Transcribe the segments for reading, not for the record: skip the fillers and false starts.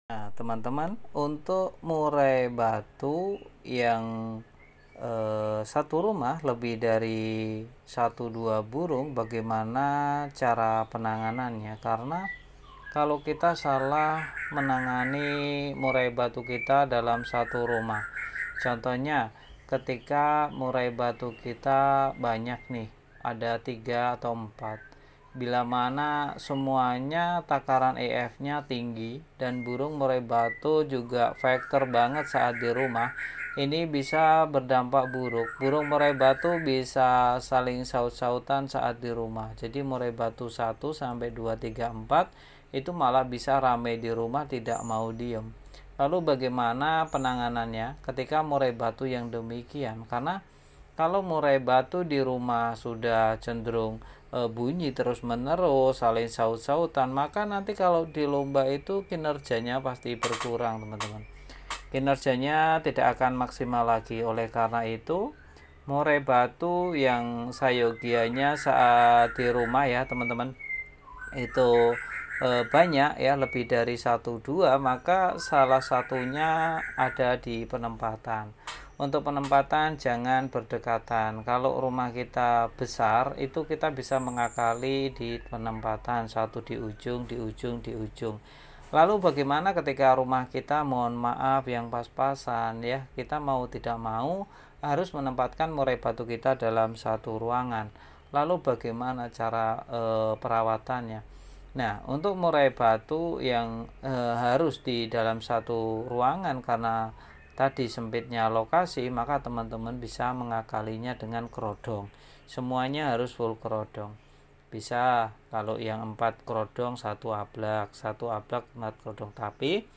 Nah, teman-teman, untuk murai batu yang satu rumah lebih dari 1-2 burung, bagaimana cara penanganannya? Karena kalau kita salah menangani murai batu kita dalam satu rumah, contohnya ketika murai batu kita banyak nih, ada 3 atau 4, bila mana semuanya takaran EF-nya tinggi dan burung murai batu juga faktor banget saat di rumah, ini bisa berdampak buruk. Burung murai batu bisa saling saut-sautan saat di rumah. Jadi murai batu 1 sampai 2 3 4 itu malah bisa ramai di rumah, tidak mau diem. Lalu bagaimana penanganannya ketika murai batu yang demikian? Karena kalau murai batu di rumah sudah cenderung bunyi terus menerus, saling saut-sautan, maka nanti kalau di lomba itu kinerjanya pasti berkurang, teman-teman. Kinerjanya tidak akan maksimal lagi. Oleh karena itu, murai batu yang sayogianya saat di rumah ya teman-teman, itu banyak ya, lebih dari 1-2, maka salah satunya ada di penempatan. Untuk penempatan jangan berdekatan. Kalau rumah kita besar, itu kita bisa mengakali di penempatan, satu di ujung, di ujung, di ujung. Lalu bagaimana ketika rumah kita, mohon maaf, yang pas-pasan ya, kita mau tidak mau harus menempatkan murai batu kita dalam satu ruangan. Lalu bagaimana cara perawatannya? Nah, untuk murai batu yang harus di dalam satu ruangan karena tadi sempitnya lokasi, maka teman-teman bisa mengakalinya dengan kerodong. Semuanya harus full kerodong. Bisa kalau yang 4 kerodong, 1 ablak, 4 kerodong. Tapi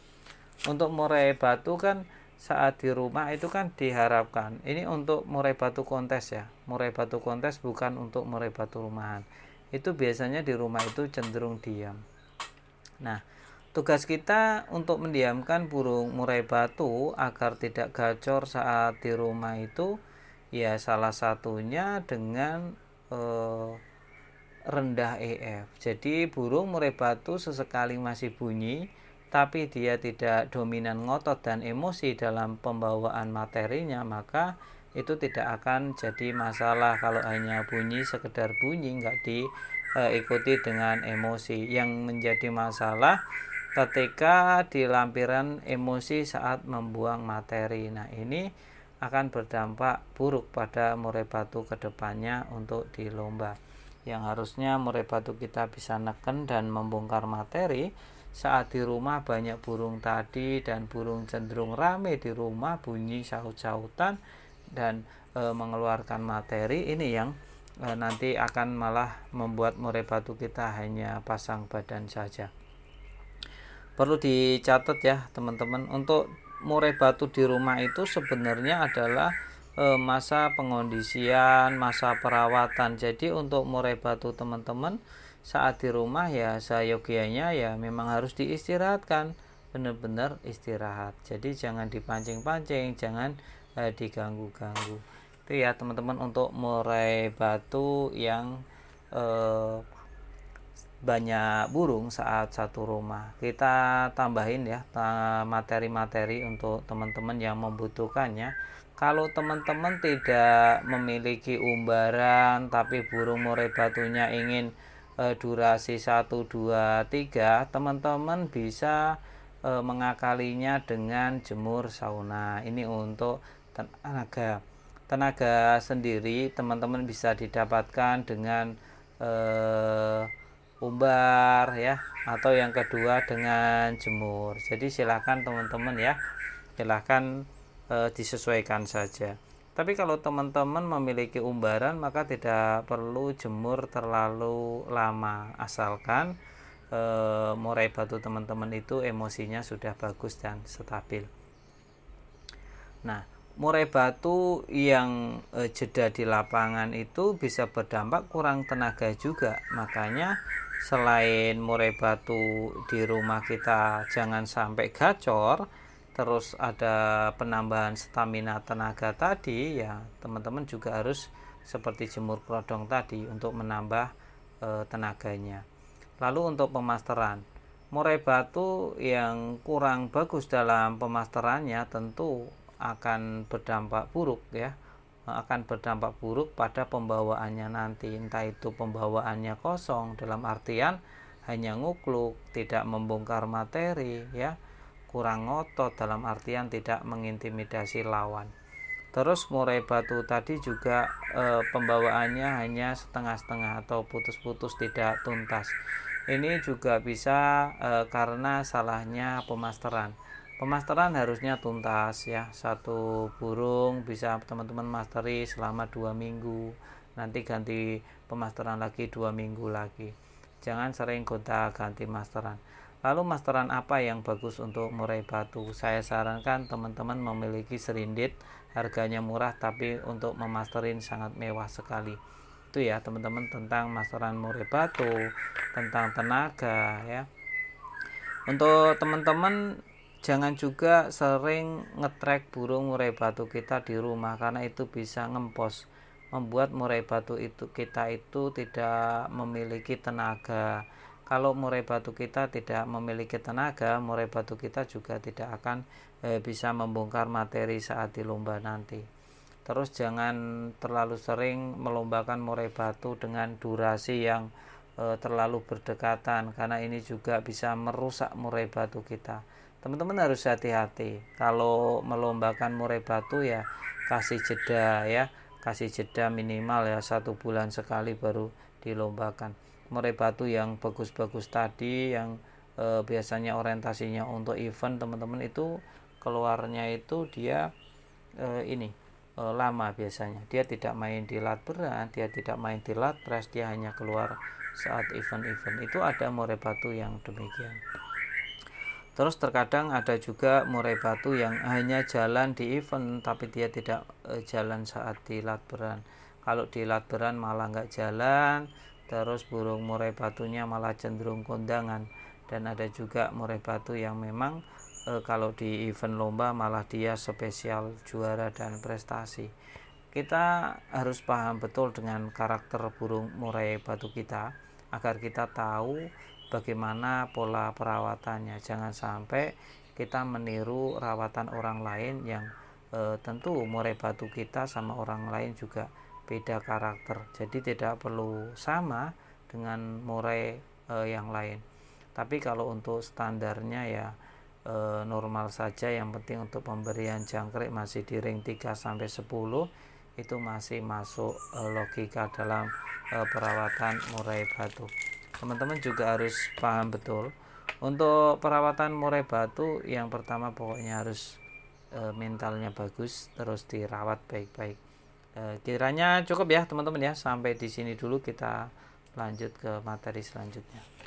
untuk murai batu kan saat di rumah itu kan diharapkan ini untuk murai batu kontes ya. Murai batu kontes bukan untuk murai batu rumahan. Itu biasanya di rumah itu cenderung diam. Nah, tugas kita untuk mendiamkan burung murai batu agar tidak gacor saat di rumah itu ya salah satunya dengan rendah EF. Jadi burung murai batu sesekali masih bunyi, tapi dia tidak dominan ngotot dan emosi dalam pembawaan materinya, maka itu tidak akan jadi masalah kalau hanya bunyi, sekedar bunyi, nggak diikuti dengan emosi. Yang menjadi masalah ketika di lampiran emosi saat membuang materi. Nah, ini akan berdampak buruk pada murai batu kedepannya untuk di lomba. Yang harusnya murai batu kita bisa neken dan membongkar materi, saat di rumah banyak burung tadi dan burung cenderung rame di rumah, bunyi saut-sautan dan mengeluarkan materi, ini yang nanti akan malah membuat murai batu kita hanya pasang badan saja. Perlu dicatat ya teman-teman, untuk murai batu di rumah itu sebenarnya adalah masa pengondisian, masa perawatan. Jadi untuk murai batu teman-teman saat di rumah ya seyogianya ya memang harus diistirahatkan, benar-benar istirahat. Jadi jangan dipancing-pancing, jangan diganggu-ganggu. Itu ya teman-teman untuk murai batu yang banyak burung saat satu rumah. Kita tambahin ya materi-materi untuk teman-teman yang membutuhkannya. Kalau teman-teman tidak memiliki umbaran tapi burung murai batunya ingin durasi 1, 2, 3, teman-teman bisa mengakalinya dengan jemur sauna. Ini untuk tenaga sendiri teman-teman bisa didapatkan dengan umbar ya, atau yang kedua dengan jemur. Jadi silakan teman-teman ya, silakan disesuaikan saja. Tapi kalau teman-teman memiliki umbaran maka tidak perlu jemur terlalu lama, asalkan murai batu teman-teman itu emosinya sudah bagus dan stabil. Nah, murai batu yang jeda di lapangan itu bisa berdampak kurang tenaga juga. Makanya selain murai batu di rumah kita jangan sampai gacor, terus ada penambahan stamina tenaga tadi ya, teman-teman juga harus seperti jemur kerodong tadi untuk menambah tenaganya. Lalu untuk pemasteran, murai batu yang kurang bagus dalam pemasterannya tentu akan berdampak buruk ya, akan berdampak buruk pada pembawaannya nanti, entah itu pembawaannya kosong dalam artian hanya ngukluk, tidak membongkar materi ya, kurang ngotot dalam artian tidak mengintimidasi lawan. Terus murai batu tadi juga pembawaannya hanya setengah-setengah atau putus-putus, tidak tuntas. Ini juga bisa karena salahnya pemasteran. Pemasteran harusnya tuntas ya. Satu burung bisa teman-teman masteri selama 2 minggu. Nanti ganti pemasteran lagi 2 minggu lagi. Jangan sering gonta ganti masteran. Lalu masteran apa yang bagus untuk murai batu? Saya sarankan teman-teman memiliki serindit, harganya murah tapi untuk memasterin sangat mewah sekali. Itu ya teman-teman tentang masteran murai batu, tentang tenaga ya. Untuk teman-teman jangan juga sering ngetrek burung murai batu kita di rumah, karena itu bisa ngempos, membuat murai batu itu kita itu tidak memiliki tenaga. Kalau murai batu kita tidak memiliki tenaga, murai batu kita juga tidak akan bisa membongkar materi saat di lomba nanti. Terus jangan terlalu sering melombakan murai batu dengan durasi yang terlalu berdekatan, karena ini juga bisa merusak murai batu kita. Teman-teman harus hati-hati kalau melombakan murai batu ya, kasih jeda ya, kasih jeda minimal ya 1 bulan sekali baru dilombakan. Murai batu yang bagus-bagus tadi yang biasanya orientasinya untuk event, teman-teman itu keluarnya itu dia lama biasanya. Dia tidak main di lat berat, dia tidak main di lat press, dia hanya keluar saat event-event. Itu ada murai batu yang demikian. Terus terkadang ada juga murai batu yang hanya jalan di event tapi dia tidak jalan saat di lat beran. Kalau di lat beran malah nggak jalan, terus burung murai batunya malah cenderung kondangan. Dan ada juga murai batu yang memang kalau di event lomba malah dia spesial juara dan prestasi. Kita harus paham betul dengan karakter burung murai batu kita agar kita tahu bagaimana pola perawatannya. Jangan sampai kita meniru rawatan orang lain yang tentu murai batu kita sama orang lain juga beda karakter. Jadi tidak perlu sama dengan murai yang lain. Tapi kalau untuk standarnya ya normal saja, yang penting untuk pemberian jangkrik masih di ring 3-10 itu masih masuk logika dalam perawatan murai batu. Teman-teman juga harus paham betul untuk perawatan murai batu, yang pertama pokoknya harus mentalnya bagus, terus dirawat baik-baik. Kiranya cukup ya teman-teman ya, sampai di sini dulu, kita lanjut ke materi selanjutnya.